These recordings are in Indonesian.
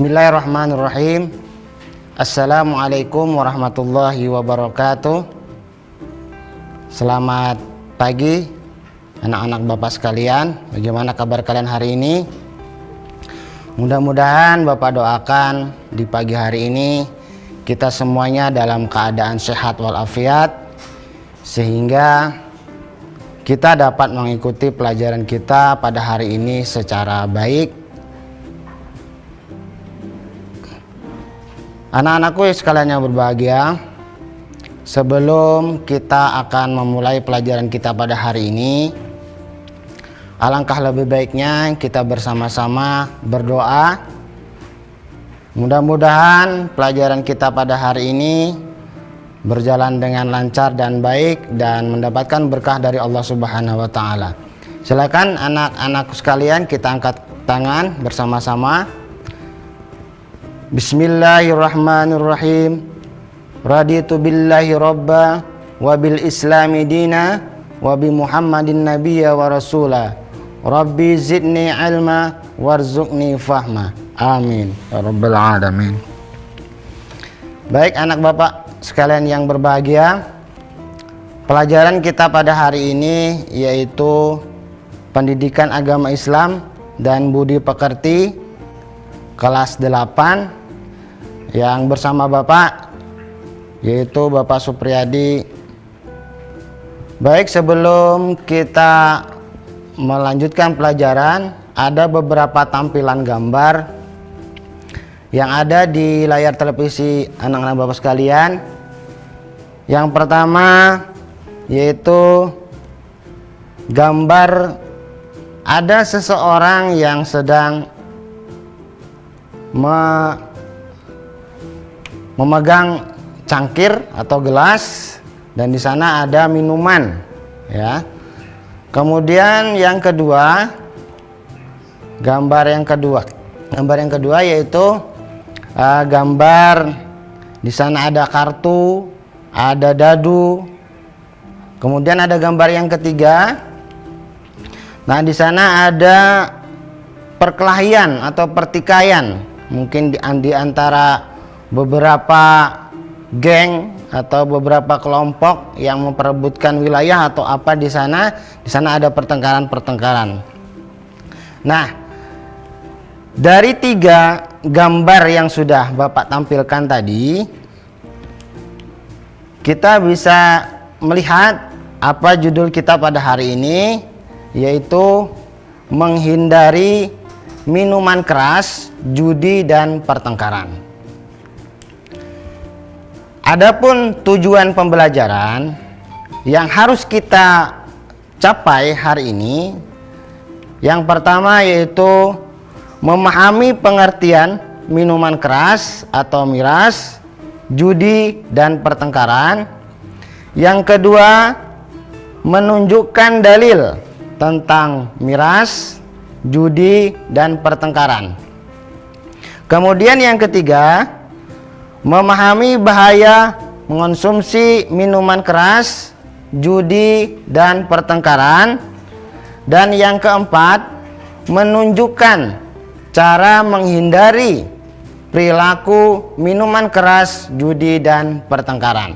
Bismillahirrahmanirrahim. Assalamualaikum warahmatullahi wabarakatuh. Selamat pagi anak-anak Bapak sekalian. Bagaimana kabar kalian hari ini? Mudah-mudahan Bapak doakan di pagi hari ini kita semuanya dalam keadaan sehat walafiat, sehingga kita dapat mengikuti pelajaran kita pada hari ini secara baik. Anak-anakku sekalian yang berbahagia, sebelum kita akan memulai pelajaran kita pada hari ini, alangkah lebih baiknya kita bersama-sama berdoa. Mudah-mudahan pelajaran kita pada hari ini berjalan dengan lancar dan baik dan mendapatkan berkah dari Allah Subhanahu wa taala. Silakan anak-anakku sekalian, kita angkat tangan bersama-sama. Bismillahirrahmanirrahim. Raditu billahi robba wa bil islami dina wa bi muhammadin nabiyya wa rasula. Rabbi zidni ilma warzuqni fahma. Amin ya rabbal alamin. Baik anak Bapak sekalian yang berbahagia, pelajaran kita pada hari ini yaitu Pendidikan Agama Islam dan Budi Pekerti kelas 8 yang bersama Bapak yaitu Bapak Supriyadi. Baik, sebelum kita melanjutkan pelajaran, ada beberapa tampilan gambar yang ada di layar televisi anak-anak Bapak sekalian. Yang pertama yaitu gambar ada seseorang yang sedang memegang cangkir atau gelas, dan di sana ada minuman ya. Kemudian gambar yang kedua yaitu gambar di sana ada kartu, ada dadu. Kemudian ada gambar yang ketiga. Nah, di sana ada perkelahian atau pertikaian, mungkin di antara beberapa geng atau beberapa kelompok yang memperebutkan wilayah atau apa di sana. Di sana ada pertengkaran. Nah, dari 3 gambar yang sudah Bapak tampilkan tadi, kita bisa melihat apa judul kita pada hari ini, yaitu menghindari minuman keras, judi dan pertengkaran. Adapun tujuan pembelajaran yang harus kita capai hari ini, yang pertama yaitu memahami pengertian minuman keras atau miras, judi dan pertengkaran. Yang kedua, menunjukkan dalil tentang miras, judi dan pertengkaran. Kemudian yang ketiga, memahami bahaya mengonsumsi minuman keras, judi dan pertengkaran. Dan yang keempat, menunjukkan cara menghindari perilaku minuman keras, judi dan pertengkaran.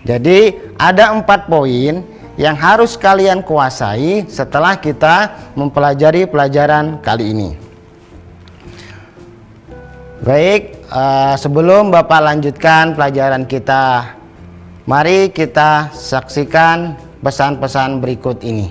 Jadi ada 4 poin yang harus kalian kuasai setelah kita mempelajari pelajaran kali ini. Baik, sebelum Bapak lanjutkan pelajaran kita, mari kita saksikan pesan-pesan berikut ini.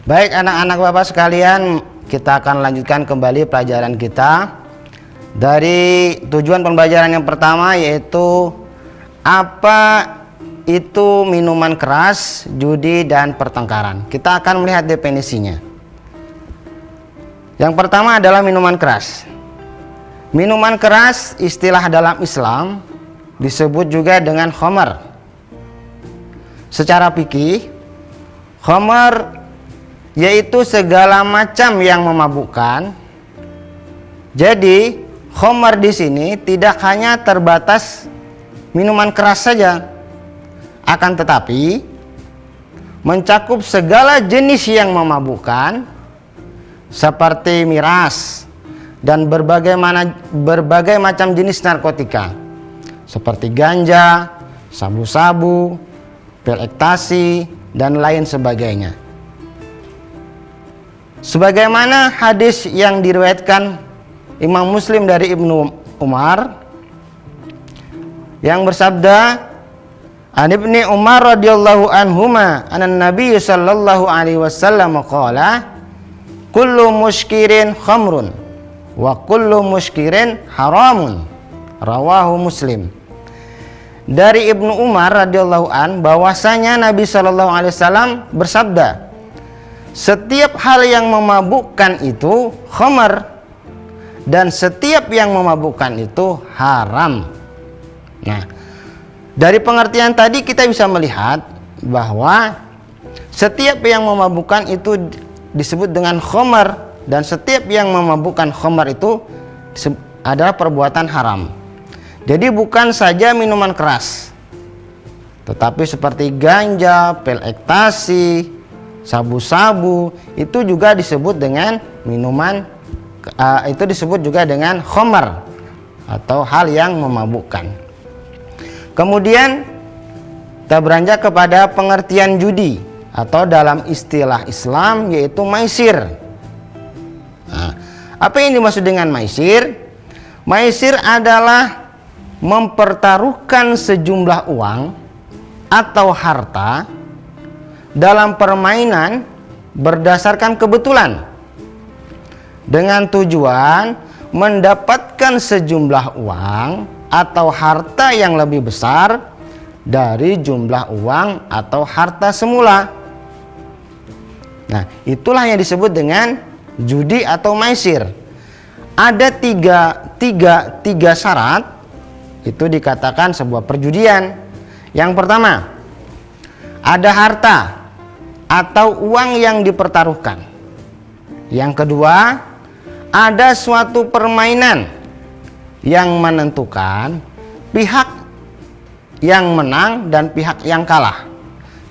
Baik anak-anak Bapak sekalian, kita akan lanjutkan kembali pelajaran kita. Dari tujuan pembelajaran yang pertama yaitu apa itu minuman keras, judi dan pertengkaran. Kita akan melihat definisinya. Yang pertama adalah minuman keras. Minuman keras istilah dalam Islam disebut juga dengan khamar. Secara fikih, khamar yaitu segala macam yang memabukkan. Jadi khamar di sini tidak hanya terbatas minuman keras saja, akan tetapi mencakup segala jenis yang memabukkan seperti miras dan berbagai macam jenis narkotika seperti ganja, sabu-sabu, pil ekstasi, dan lain sebagainya. Sebagaimana hadis yang diriwayatkan Imam Muslim dari Ibnu Umar yang bersabda, An Ibni Umar radhiyallahu anhuma anan Nabi sallallahu alaihi wasallam qala kullu muskirin khamrun wa kullu muskirin haramun, rawahu Muslim. Dari Ibnu Umar radhiyallahu an bahwasanya Nabi sallallahu alaihi wasallam bersabda, setiap hal yang memabukkan itu khamar dan setiap yang memabukkan itu haram. Nah, dari pengertian tadi kita bisa melihat bahwa setiap yang memabukkan itu disebut dengan khamar dan setiap yang memabukkan khamar itu adalah perbuatan haram. Jadi bukan saja minuman keras, tetapi seperti ganja, pil ekstasi, sabu-sabu itu juga disebut dengan minuman, itu disebut juga dengan khamar atau hal yang memabukkan. Kemudian kita beranjak kepada pengertian judi atau dalam istilah Islam yaitu maisir. Nah, apa yang dimaksud dengan maisir? Maisir adalah mempertaruhkan sejumlah uang atau harta dalam permainan berdasarkan kebetulan dengan tujuan mendapatkan sejumlah uang atau harta yang lebih besar dari jumlah uang atau harta semula. Nah, itulah yang disebut dengan judi atau maisir. Ada tiga syarat itu dikatakan sebuah perjudian. Yang pertama, ada harta atau uang yang dipertaruhkan. Yang kedua, ada suatu permainan yang menentukan pihak yang menang dan pihak yang kalah.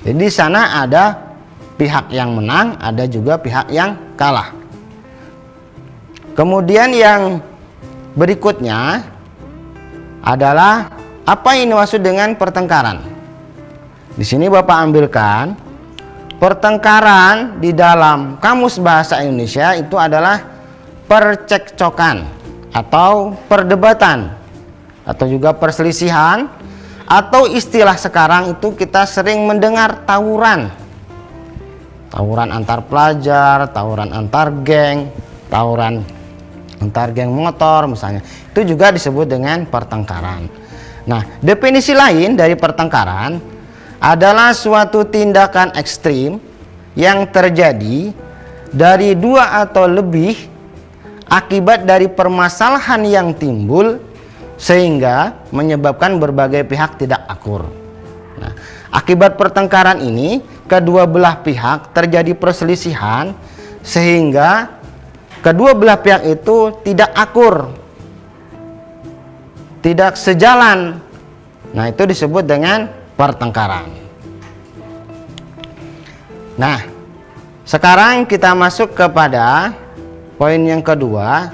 Jadi di sana ada pihak yang menang, ada juga pihak yang kalah. Kemudian yang berikutnya adalah apa yang dimaksud dengan pertengkaran. Di sini Bapak ambilkan pertengkaran di dalam Kamus Bahasa Indonesia itu adalah percekcokan atau perdebatan atau juga perselisihan, atau istilah sekarang itu kita sering mendengar tawuran. Tawuran antar pelajar, tawuran antar geng, tawuran antar geng motor misalnya. Itu juga disebut dengan pertengkaran. Nah, definisi lain dari pertengkaran adalah suatu tindakan ekstrim yang terjadi dari dua atau lebih akibat dari permasalahan yang timbul sehingga menyebabkan berbagai pihak tidak akur. Nah, akibat pertengkaran ini kedua belah pihak terjadi perselisihan sehingga kedua belah pihak itu tidak akur, tidak sejalan. Nah, itu disebut dengan pertengkaran. Nah, sekarang kita masuk kepada poin yang kedua.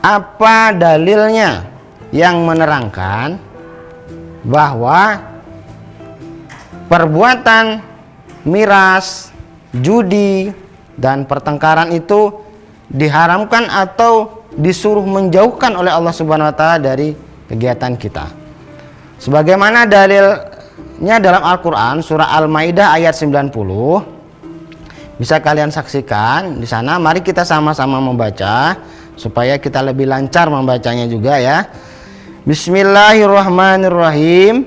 Apa dalilnya yang menerangkan bahwa perbuatan miras, judi, dan pertengkaran itu diharamkan atau disuruh menjauhkan oleh Allah Subhanahu wa taala dari kegiatan kita? Sebagaimana dalilnya dalam Al-Qur'an surah Al-Maidah ayat 90. Bisa kalian saksikan di sana. Mari kita sama-sama membaca supaya kita lebih lancar membacanya juga ya. Bismillahirrahmanirrahim.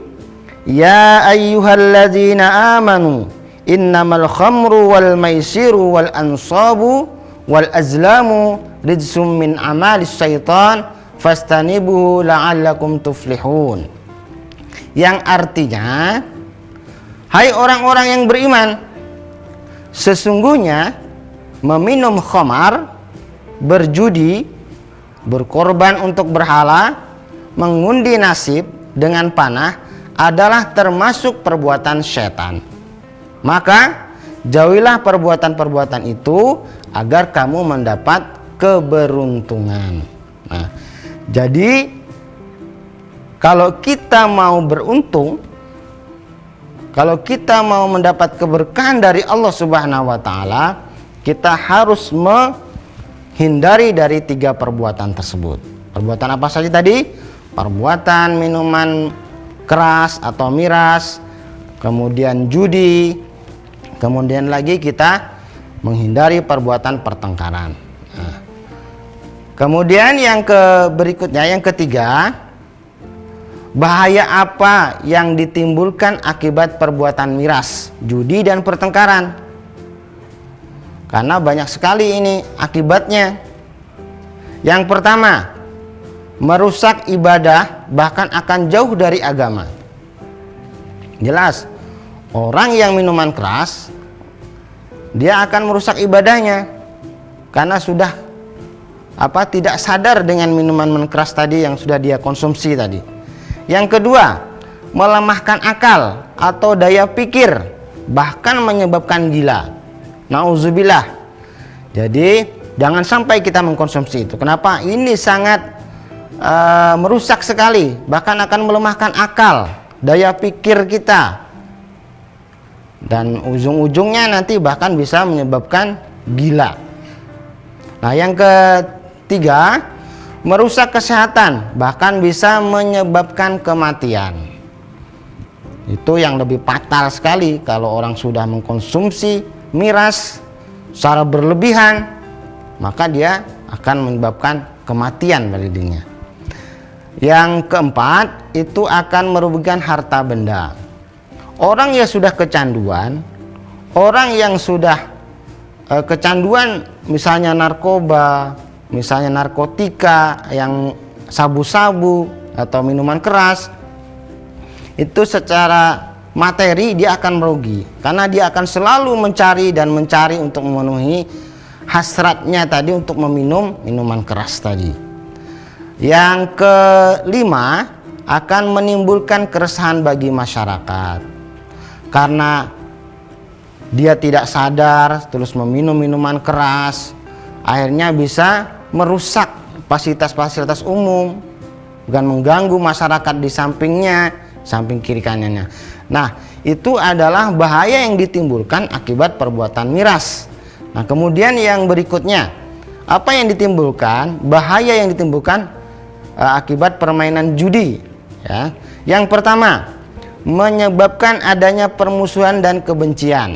Ya ayyuhalladzina amanu innamal khamru wal maisiru wal ansabu wal azlamu rijsum min amalis syaitan fastanibuhu la'allakum tuflihun. Yang artinya, hai orang-orang yang beriman, sesungguhnya meminum khamar, berjudi, berkorban untuk berhala, mengundi nasib dengan panah adalah termasuk perbuatan setan. Maka jauhilah perbuatan-perbuatan itu agar kamu mendapat keberuntungan. Nah, jadi kalau kita mau beruntung, kalau kita mau mendapat keberkahan dari Allah Subhanahu wa taala, kita harus menghindari dari 3 perbuatan tersebut. Perbuatan apa saja tadi? Perbuatan minuman keras atau miras, kemudian judi, kemudian lagi kita menghindari perbuatan pertengkaran. Nah, kemudian yang berikutnya, yang ketiga, bahaya apa yang ditimbulkan akibat perbuatan miras, judi, dan pertengkaran? Karena banyak sekali ini akibatnya. Yang pertama, merusak ibadah, bahkan akan jauh dari agama. Jelas, orang yang minuman keras, dia akan merusak ibadahnya karena sudah tidak sadar dengan minuman keras tadi yang sudah dia konsumsi tadi. Yang kedua, melemahkan akal atau daya pikir, bahkan menyebabkan gila. Nauzubillah. Jadi jangan sampai kita mengkonsumsi itu. Kenapa? Ini sangat merusak sekali, bahkan akan melemahkan akal, daya pikir kita, dan ujung-ujungnya nanti bahkan bisa menyebabkan gila. Nah, yang ketiga, merusak kesehatan, bahkan bisa menyebabkan kematian. Itu yang lebih fatal sekali kalau orang sudah mengkonsumsi miras secara berlebihan, maka dia akan menyebabkan kematian pada dirinya. Yang keempat, itu akan merugikan harta benda. Orang yang sudah kecanduan, orang yang sudah kecanduan misalnya narkoba, misalnya narkotika, yang sabu-sabu atau minuman keras, itu secara materi dia akan merugi, karena dia akan selalu mencari untuk memenuhi hasratnya tadi untuk meminum minuman keras tadi. Yang kelima, akan menimbulkan keresahan bagi masyarakat karena dia tidak sadar terus meminum minuman keras, akhirnya bisa merusak fasilitas-fasilitas umum dan mengganggu masyarakat di sampingnya, samping kiri kanannya. Nah, itu adalah bahaya yang ditimbulkan akibat perbuatan miras. Nah, kemudian yang berikutnya, apa yang ditimbulkan, bahaya yang ditimbulkan akibat permainan judi, ya. Yang pertama, menyebabkan adanya permusuhan dan kebencian.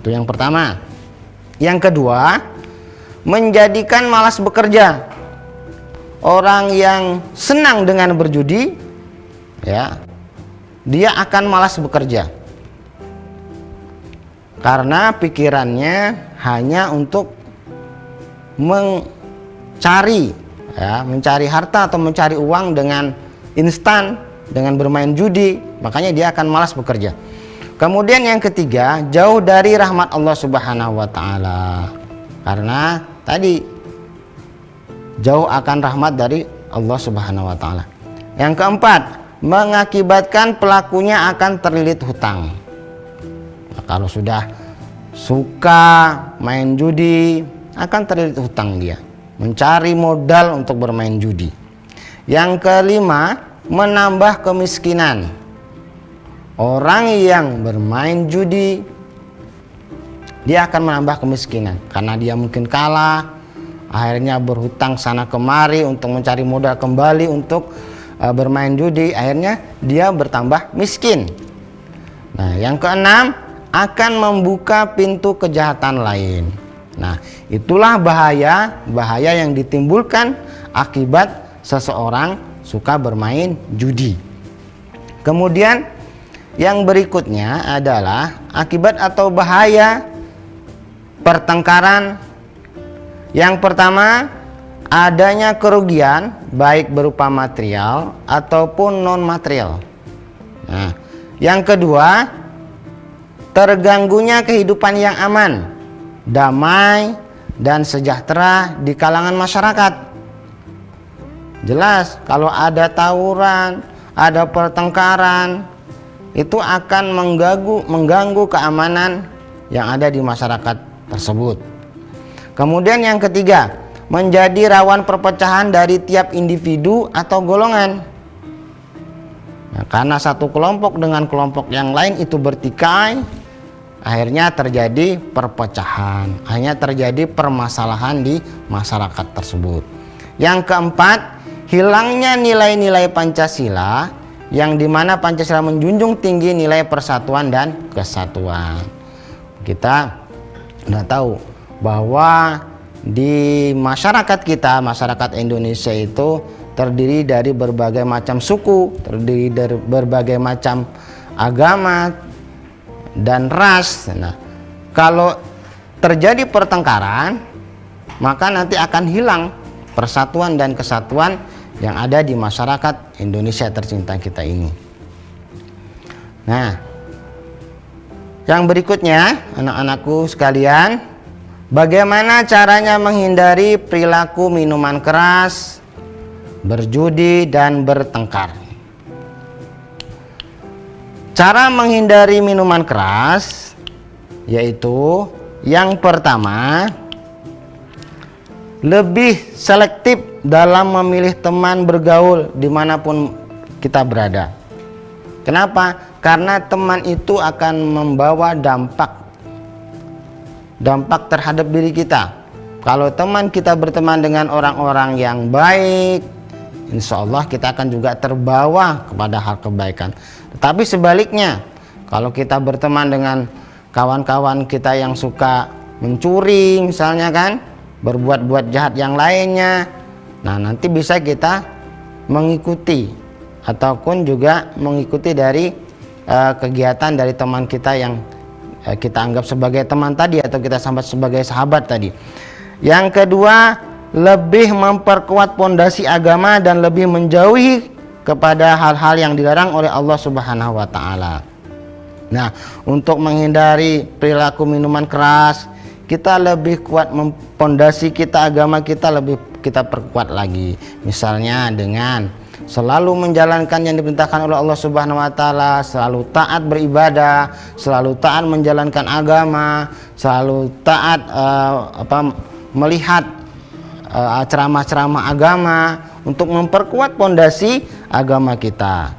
Itu yang pertama. Yang kedua, menjadikan malas bekerja. Orang yang senang dengan berjudi, ya, dia akan malas bekerja karena pikirannya hanya untuk mencari harta atau mencari uang dengan instan, dengan bermain judi, makanya dia akan malas bekerja. Kemudian yang ketiga, jauh dari rahmat Allah Subhanahu wa taala. Karena tadi jauh akan rahmat dari Allah Subhanahu wa taala. Yang keempat, mengakibatkan pelakunya akan terlilit hutang. Nah, kalau sudah suka main judi, akan terlilit hutang dia, mencari modal untuk bermain judi. Yang kelima, menambah kemiskinan. Orang yang bermain judi, dia akan menambah kemiskinan karena dia mungkin kalah, akhirnya berhutang sana kemari untuk mencari modal kembali untuk bermain judi, akhirnya dia bertambah miskin. Nah, yang keenam, akan membuka pintu kejahatan lain. Nah, itulah bahaya yang ditimbulkan akibat seseorang suka bermain judi. Kemudian yang berikutnya adalah akibat atau bahaya pertengkaran. Yang pertama, adanya kerugian baik berupa material ataupun non material. Nah, yang kedua, terganggunya kehidupan yang aman, damai, dan sejahtera di kalangan masyarakat. Jelas kalau ada tawuran, ada pertengkaran, itu akan mengganggu keamanan yang ada di masyarakat tersebut. Kemudian yang ketiga, menjadi rawan perpecahan dari tiap individu atau golongan. Nah, karena satu kelompok dengan kelompok yang lain itu bertikai, akhirnya terjadi perpecahan, akhirnya terjadi permasalahan di masyarakat tersebut. Yang keempat, hilangnya nilai-nilai Pancasila, yang dimana Pancasila menjunjung tinggi nilai persatuan dan kesatuan. Kita sudah tahu bahwa di masyarakat kita, masyarakat Indonesia itu terdiri dari berbagai macam suku, terdiri dari berbagai macam agama dan ras. Nah, kalau terjadi pertengkaran, maka nanti akan hilang persatuan dan kesatuan yang ada di masyarakat Indonesia tercinta kita ini. Nah, yang berikutnya, anak-anakku sekalian, bagaimana caranya menghindari perilaku minuman keras, berjudi, dan bertengkar? Cara menghindari minuman keras yaitu yang pertama, lebih selektif dalam memilih teman bergaul dimanapun kita berada. Kenapa? Karena teman itu akan membawa dampak terhadap diri kita. Kalau teman kita berteman dengan orang-orang yang baik, insya Allah kita akan juga terbawa kepada hal kebaikan. Tetapi sebaliknya, kalau kita berteman dengan kawan-kawan kita yang suka mencuri misalnya kan, berbuat-buat jahat yang lainnya, nah nanti bisa kita mengikuti ataupun juga mengikuti dari kegiatan dari teman kita yang kita anggap sebagai teman tadi atau kita sambat sebagai sahabat tadi. Yang kedua, lebih memperkuat pondasi agama dan lebih menjauhi kepada hal-hal yang dilarang oleh Allah Subhanahu wa taala. Nah, untuk menghindari perilaku minuman keras, kita lebih kuat pondasi kita, agama kita lebih kita perkuat lagi. Misalnya dengan selalu menjalankan yang diperintahkan oleh Allah Subhanahu wa taala, selalu taat beribadah, selalu taat menjalankan agama, selalu taat melihat ceramah-ceramah agama untuk memperkuat pondasi agama kita.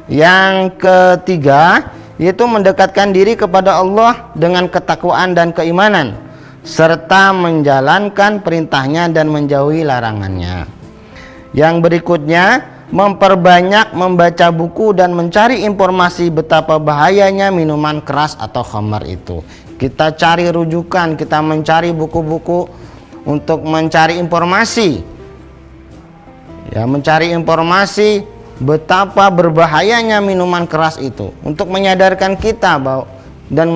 Yang ketiga, yaitu mendekatkan diri kepada Allah dengan ketakwaan dan keimanan, serta menjalankan perintahnya dan menjauhi larangannya. Yang berikutnya, memperbanyak membaca buku dan mencari informasi betapa bahayanya minuman keras atau khamar itu. Kita cari rujukan, kita mencari buku-buku untuk mencari informasi, ya, mencari informasi betapa berbahayanya minuman keras itu, untuk menyadarkan kita bahwa dan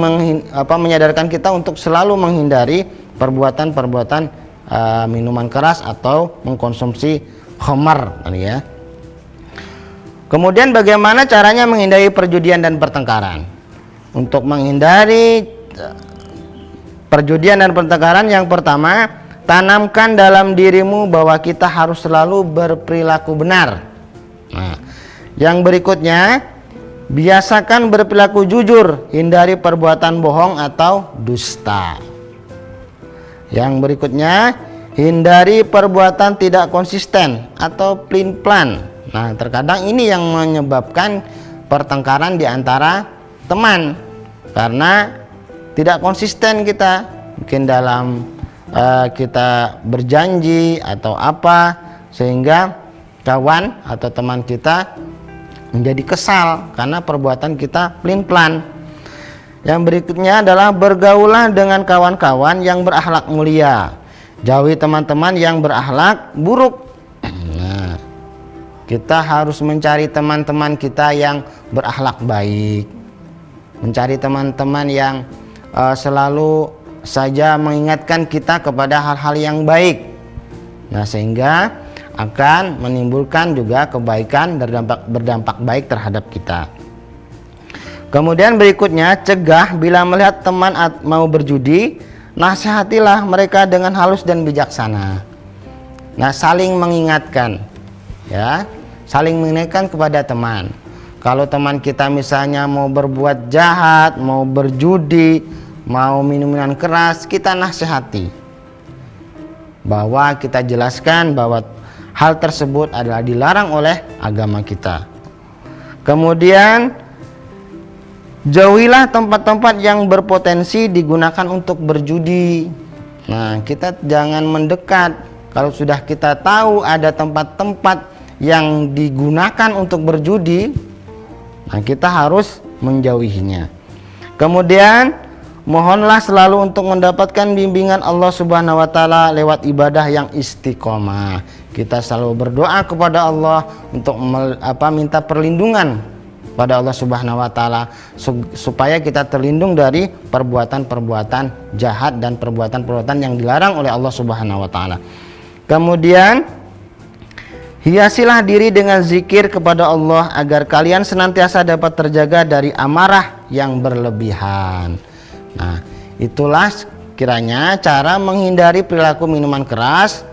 menyadarkan kita untuk selalu menghindari perbuatan-perbuatan minuman keras atau mengkonsumsi khamar, ya. Kemudian bagaimana caranya menghindari perjudian dan pertengkaran? Untuk menghindari perjudian dan pertengkaran, yang pertama, tanamkan dalam dirimu bahwa kita harus selalu berperilaku benar. Nah, yang berikutnya, biasakan berperilaku jujur, hindari perbuatan bohong atau dusta. Yang berikutnya, hindari perbuatan tidak konsisten atau pelin-pelan. Nah, terkadang ini yang menyebabkan pertengkaran di antara teman, karena tidak konsisten kita, mungkin dalam kita berjanji atau apa, sehingga kawan atau teman kita menjadi kesal karena perbuatan kita pelin-pelan. Yang berikutnya adalah bergaulah dengan kawan-kawan yang berakhlak mulia, jauhi teman-teman yang berakhlak buruk. Nah, kita harus mencari teman-teman kita yang berakhlak baik, mencari teman-teman yang selalu saja mengingatkan kita kepada hal-hal yang baik. Nah, sehingga akan menimbulkan juga kebaikan, berdampak baik terhadap kita. Kemudian berikutnya, cegah bila melihat teman mau berjudi, nasihatilah mereka dengan halus dan bijaksana. Nah, saling mengingatkan. ya, saling mengingatkan kepada teman. Kalau teman kita misalnya mau berbuat jahat, mau berjudi, mau minuman keras, kita nasihati, bahwa kita jelaskan bahwa hal tersebut adalah dilarang oleh agama kita. Kemudian jauhilah tempat-tempat yang berpotensi digunakan untuk berjudi. Nah, kita jangan mendekat. Kalau sudah kita tahu ada tempat-tempat yang digunakan untuk berjudi, nah kita harus menjauhinya. Kemudian mohonlah selalu untuk mendapatkan bimbingan Allah Subhanahu wa taala lewat ibadah yang istiqomah. Kita selalu berdoa kepada Allah untuk minta perlindungan pada Allah Subhanahu wa taala supaya kita terlindung dari perbuatan-perbuatan jahat dan perbuatan-perbuatan yang dilarang oleh Allah Subhanahu wa taala. Kemudian hiasilah diri dengan zikir kepada Allah agar kalian senantiasa dapat terjaga dari amarah yang berlebihan. Nah, itulah kiranya cara menghindari perilaku minuman keras,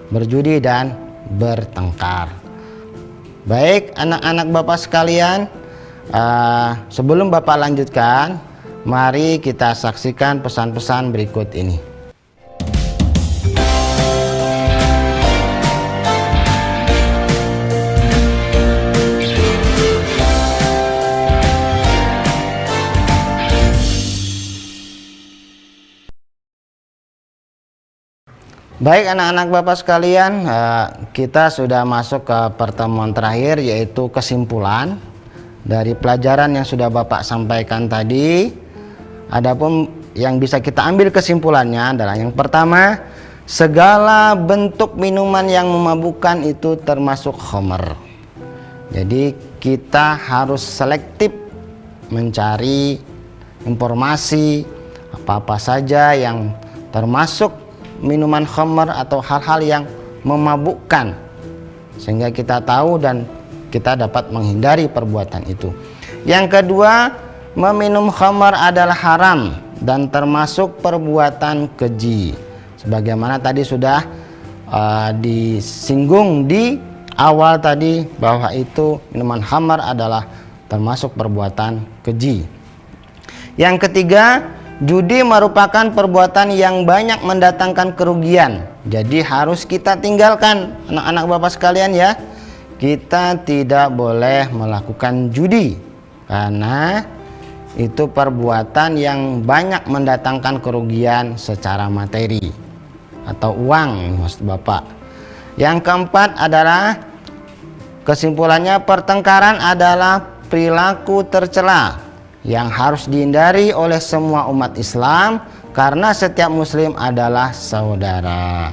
berjudi dan bertengkar. Baik anak-anak Bapak sekalian, sebelum Bapak lanjutkan, mari kita saksikan pesan-pesan berikut ini. Baik anak-anak Bapak sekalian, kita sudah masuk ke pertemuan terakhir, yaitu kesimpulan dari pelajaran yang sudah Bapak sampaikan tadi. Adapun yang bisa kita ambil kesimpulannya adalah yang pertama, segala bentuk minuman yang memabukkan itu termasuk khamr. Jadi kita harus selektif mencari informasi apa-apa saja yang termasuk minuman khamr atau hal-hal yang memabukkan, sehingga kita tahu dan kita dapat menghindari perbuatan itu. Yang kedua, meminum khamr adalah haram dan termasuk perbuatan keji, sebagaimana tadi sudah disinggung di awal tadi, bahwa itu minuman khamr adalah termasuk perbuatan keji. Yang ketiga, judi merupakan perbuatan yang banyak mendatangkan kerugian. Jadi harus kita tinggalkan anak-anak Bapak sekalian ya. Kita tidak boleh melakukan judi karena itu perbuatan yang banyak mendatangkan kerugian secara materi atau uang maksud Bapak. Yang keempat adalah kesimpulannya, pertengkaran adalah perilaku tercela yang harus dihindari oleh semua umat Islam karena setiap muslim adalah saudara.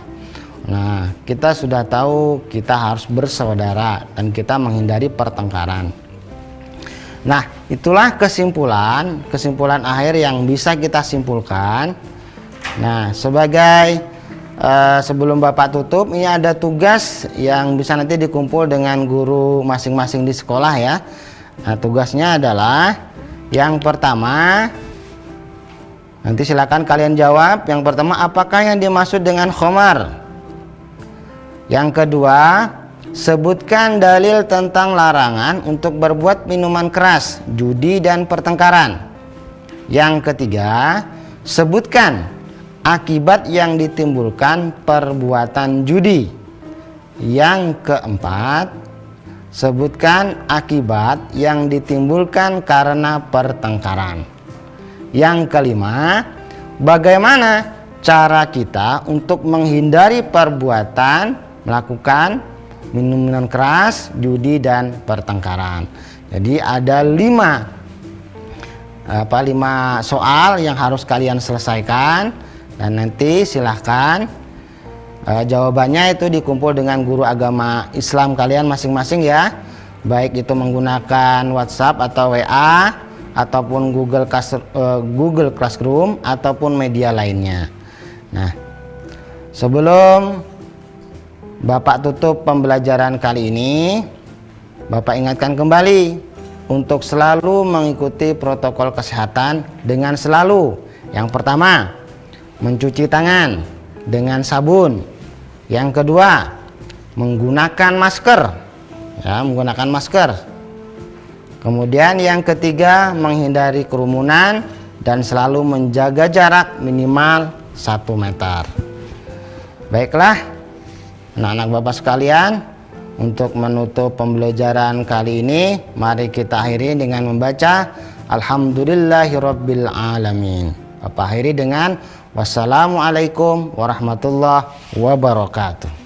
Nah, kita sudah tahu kita harus bersaudara dan kita menghindari pertengkaran. Nah, itulah kesimpulan akhir yang bisa kita simpulkan. Nah, sebagai sebelum Bapak tutup, ini ada tugas yang bisa nanti dikumpul dengan guru masing-masing di sekolah ya. Nah, tugasnya adalah yang pertama, nanti silakan kalian jawab. Yang pertama, apakah yang dimaksud dengan khamr? Yang kedua, sebutkan dalil tentang larangan untuk berbuat minuman keras, judi dan pertengkaran. Yang ketiga, sebutkan akibat yang ditimbulkan perbuatan judi. Yang keempat, sebutkan akibat yang ditimbulkan karena pertengkaran. Yang kelima, bagaimana cara kita untuk menghindari perbuatan melakukan minuman keras, judi dan pertengkaran. Jadi ada 5 soal yang harus kalian selesaikan, dan nanti silahkan jawabannya itu dikumpul dengan guru agama Islam kalian masing-masing ya, baik itu menggunakan WhatsApp atau WA ataupun Google Classroom ataupun media lainnya. Nah, sebelum Bapak tutup pembelajaran kali ini, Bapak ingatkan kembali untuk selalu mengikuti protokol kesehatan dengan selalu, yang pertama, mencuci tangan dengan sabun. Yang kedua, menggunakan masker. ya, menggunakan masker. Kemudian yang ketiga, menghindari kerumunan dan selalu menjaga jarak minimal 1 meter. Baiklah anak-anak Bapak sekalian, untuk menutup pembelajaran kali ini, mari kita akhiri dengan membaca Alhamdulillahirabbil alamin. Bapak akhiri dengan wassalamualaikum warahmatullahi wabarakatuh.